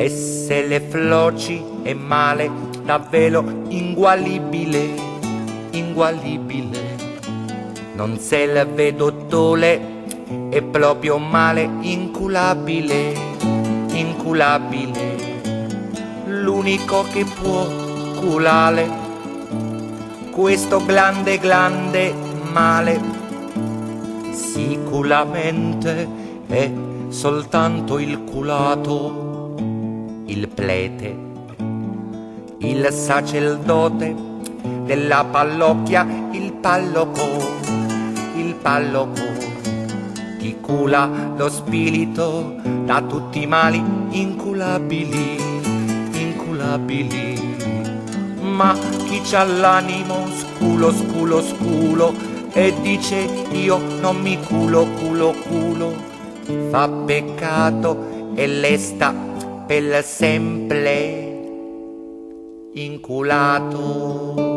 E se le floci è male, davvero ingualibile, ingualibile. Non se la vedo dole, è proprio male, inculabile, inculabile. L'unico che può culare questo grande, grande male sicuramente è soltanto il culato, il prete, il sacerdote della parrocchia, il parroco, chi cura lo spirito da tutti i mali inculabili, inculabili. Ma chi c'ha l'animo sculo, sculo, sculo e dice io non mi culo, culo, culo, fa peccato e resta per sempre inculato.